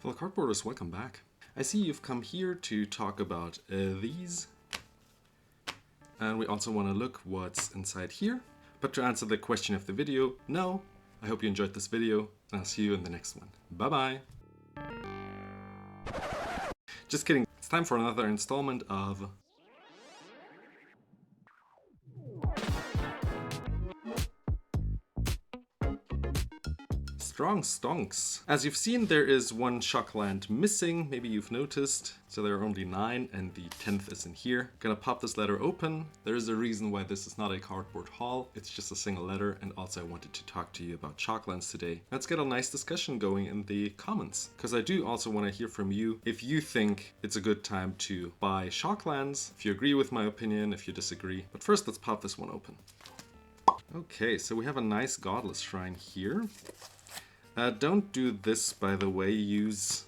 Fellow cardboarders, welcome back. I see you've come here to talk about these. And we also want to look what's inside here. But to answer the question of the video, no. I hope you enjoyed this video, and I'll see you in the next one. Bye-bye! Just kidding, it's time for another installment of Stonks. As you've seen, there is one shockland missing, maybe you've noticed. So there are only 9 and the 10th is in here. Gonna pop this letter open. There is a reason why this is not a cardboard haul. It's just a single letter, and also I wanted to talk to you about shocklands today. Let's get a nice discussion going in the comments, because I do also want to hear from you if you think it's a good time to buy shocklands, if you agree with my opinion, if you disagree. But first, let's pop this one open. Okay, so we have a nice godless shrine here. Don't do this, by the way, use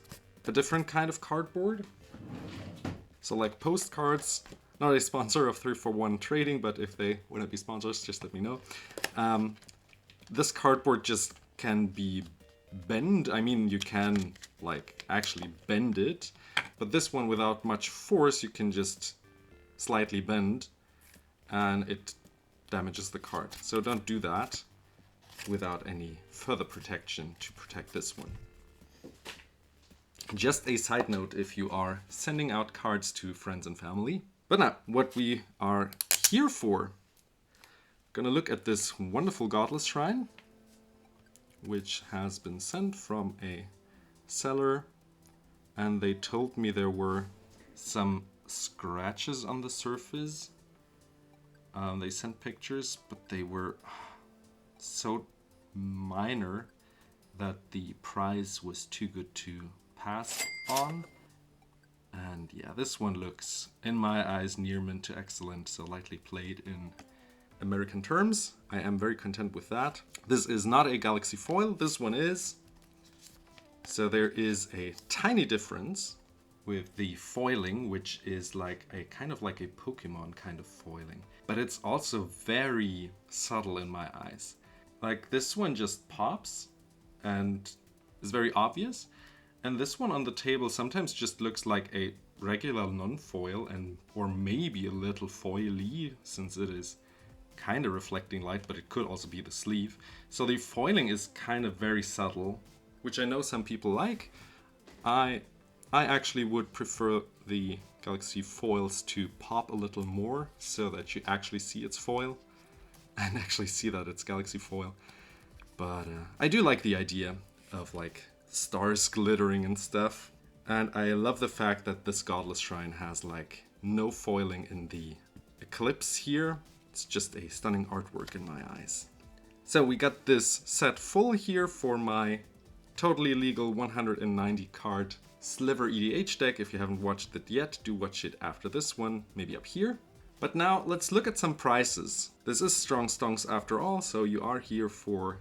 a different kind of cardboard. So like postcards, not a sponsor of 341 Trading, but if they want to be sponsors, just let me know. This cardboard just can be bent. I mean, you can like actually bend it, but this one without much force, you can just slightly bend and it damages the card. So don't do that without any further protection to protect this one. Just a side note if you are sending out cards to friends and family. But now, what we are here for, gonna look at this wonderful godless shrine, which has been sent from a seller, and they told me there were some scratches on the surface. They sent pictures, but they were so minor that the price was too good to pass on. And yeah, this one looks, in my eyes, near mint to excellent, so lightly played in American terms. I am very content with that. This is not a galaxy foil, this one is. So there is a tiny difference with the foiling, which is like a kind of like a Pokemon kind of foiling. But it's also very subtle in my eyes. Like this one just pops and is very obvious. And this one on the table sometimes just looks like a regular non-foil and or maybe a little foily, since it is kind of reflecting light, but it could also be the sleeve. So the foiling is kind of very subtle, which I know some people like. I actually would prefer the Galaxy foils to pop a little more so that you actually see its foil and actually see that it's galaxy foil. But I do like the idea of like stars glittering and stuff. And I love the fact that this godless shrine has like no foiling in the eclipse here. It's just a stunning artwork in my eyes. So we got this set full here for my totally legal 190 card Sliver EDH deck. If you haven't watched it yet, do watch it after this one, maybe up here. But now let's look at some prices. This is Strong Stonks after all, so you are here for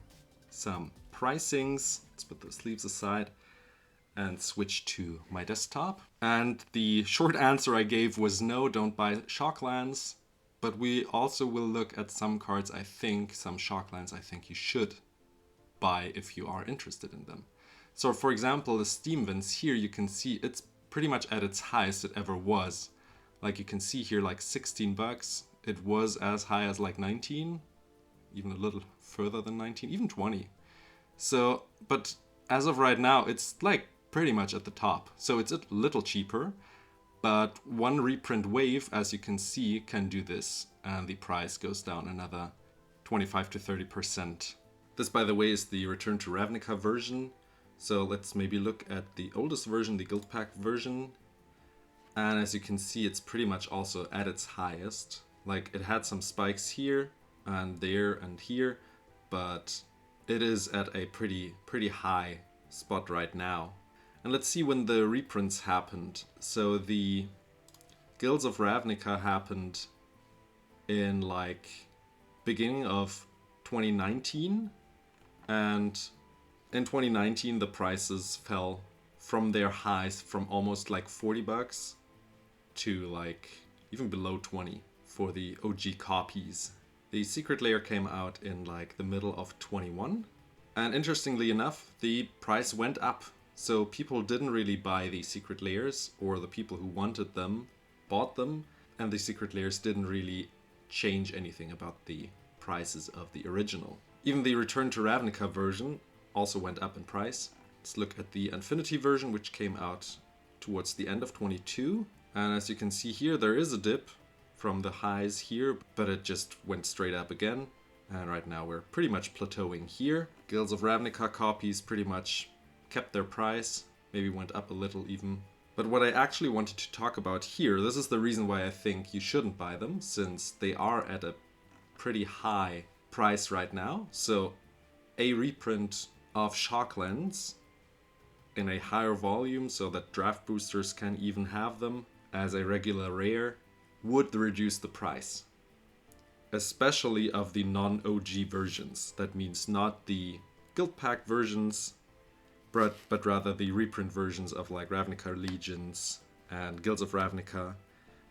some pricings. Let's put the sleeves aside and switch to my desktop. And the short answer I gave was no, don't buy shocklands. But we also will look at some cards some shocklands I think you should buy if you are interested in them. So for example, the Steam Vents here, you can see it's pretty much at its highest it ever was. Like you can see here, like 16 bucks. It was as high as like 19, even a little further than 19, even 20. So, but as of right now, it's like pretty much at the top. So it's a little cheaper, but one reprint wave, as you can see, can do this. And the price goes down another 25 to 30%. This, by the way, is the Return to Ravnica version. So let's maybe look at the oldest version, the Guild Pack version. And as you can see, it's pretty much also at its highest. Like it had some spikes here and there and here, but it is at a pretty high spot right now. And let's see when the reprints happened. So the Guilds of Ravnica happened in like beginning of 2019, and in 2019 the prices fell from their highs from almost like 40 bucks to like even below 20 for the OG copies. The Secret Lair came out in like the middle of 21, and interestingly enough the price went up So people didn't really buy the Secret Lairs, or the people who wanted them bought them, and the Secret Lairs didn't really change anything about the prices of the original. Even the Return to Ravnica version also went up in price. Let's look at the Unfinity version, which came out towards the end of 22. And as you can see here, there is a dip from the highs here, but it just went straight up again. And right now we're pretty much plateauing here. Guilds of Ravnica copies pretty much kept their price, maybe went up a little even. But what I actually wanted to talk about here, this is the reason why I think you shouldn't buy them, since they are at a pretty high price right now. So a reprint of Shocklands in a higher volume so that draft boosters can even have them as a regular rare would reduce the price. Especially of the non-OG versions. That means not the guild pack versions, but rather the reprint versions of like Ravnica Legions and Guilds of Ravnica,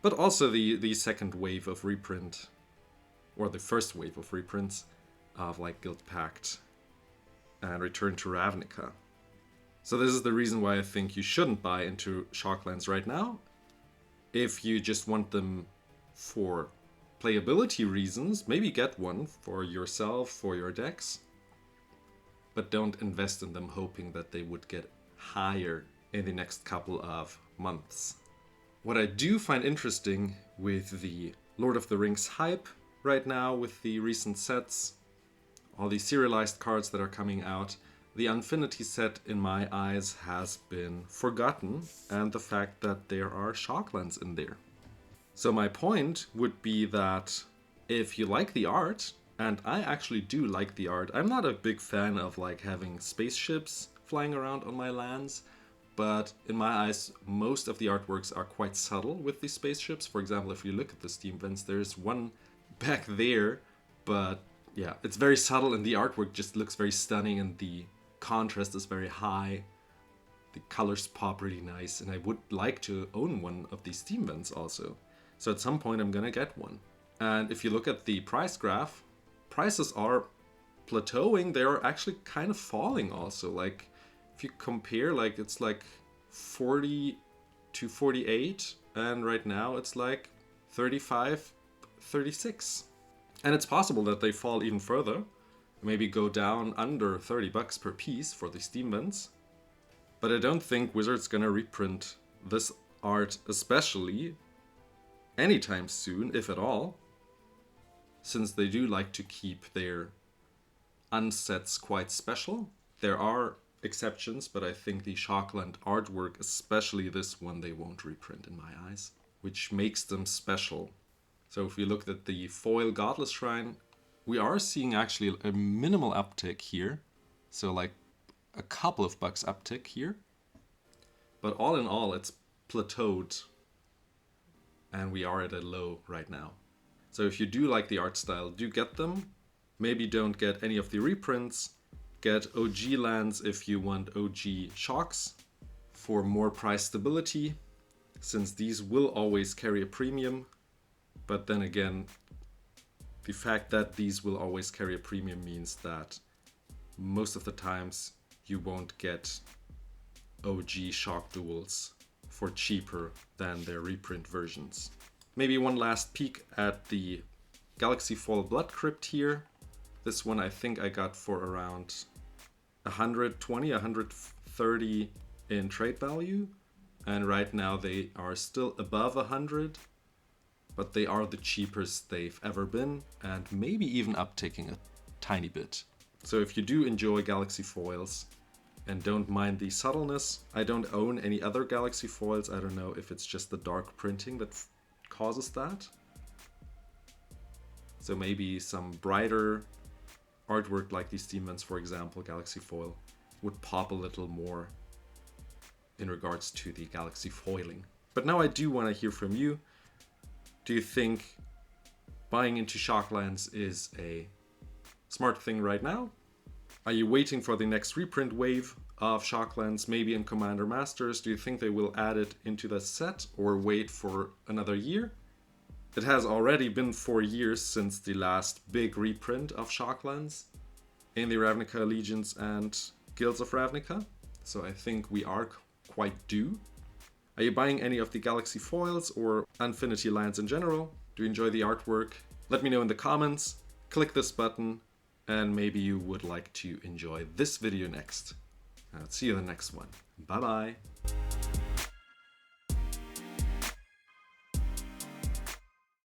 but also the second wave of reprint, or the first wave of reprints of like Guild Pact and Return to Ravnica. So this is the reason why I think you shouldn't buy into Shocklands right now. If you just want them for playability reasons, maybe get one for yourself, for your decks. But don't invest in them hoping that they would get higher in the next couple of months. What I do find interesting with the Lord of the Rings hype right now, with the recent sets, all the serialized cards that are coming out, the Unfinity set in my eyes has been forgotten, and the fact that there are Shocklands in there. So my point would be that if you like the art, and I actually do like the art. I'm not a big fan of like having spaceships flying around on my lands, but in my eyes, most of the artworks are quite subtle with these spaceships. For example, if you look at the Steam vents, there's one back there, but yeah, it's very subtle and the artwork just looks very stunning and the contrast is very high. The colors pop really nice, and I would like to own one of these Steam vents also. So at some point I'm gonna get one. And if you look at the price graph, prices are plateauing. They are actually kind of falling also. Like if you compare, like it's like 40 to 48, and right now it's like 35, 36. And it's possible that they fall even further, maybe go down under $30 per piece for the Steam vents. But I don't think Wizards gonna reprint this art especially anytime soon, if at all, since they do like to keep their unsets quite special. There are exceptions, but I think the Shockland artwork, especially this one, they won't reprint in my eyes, which makes them special. So if we look at the foil Godless Shrine, we are seeing actually a minimal uptick here. So like a couple of bucks uptick here. But all in all, it's plateaued and we are at a low right now. So if you do like the art style, do get them. Maybe don't get any of the reprints. Get OG lands if you want OG shocks for more price stability, since these will always carry a premium. But then again, the fact that these will always carry a premium means that most of the times you won't get OG shock duels for cheaper than their reprint versions. Maybe one last peek at the Galaxy Fall Blood Crypt here. This one I think I got for around 120, 130 in trade value. And right now they are still above 100, but they are the cheapest they've ever been, and maybe even upticking a tiny bit. So if you do enjoy Galaxy foils and don't mind the subtleness, I don't own any other Galaxy foils. I don't know if it's just the dark printing that causes that. So maybe some brighter artwork like these demons, for example, Galaxy foil, would pop a little more in regards to the Galaxy foiling. But now I do want to hear from you. Do you think buying into Shocklands is a smart thing right now? Are you waiting for the next reprint wave of Shocklands, maybe in Commander Masters? Do you think they will add it into the set or wait for another year? It has already been 4 years since the last big reprint of Shocklands in the Ravnica Legions and Guilds of Ravnica. so I think we are quite due. Are you buying any of the Galaxy foils or Unfinity lands in general? Do you enjoy the artwork? Let me know in the comments, click this button, and maybe you would like to enjoy this video next. I'll see you in the next one. Bye bye!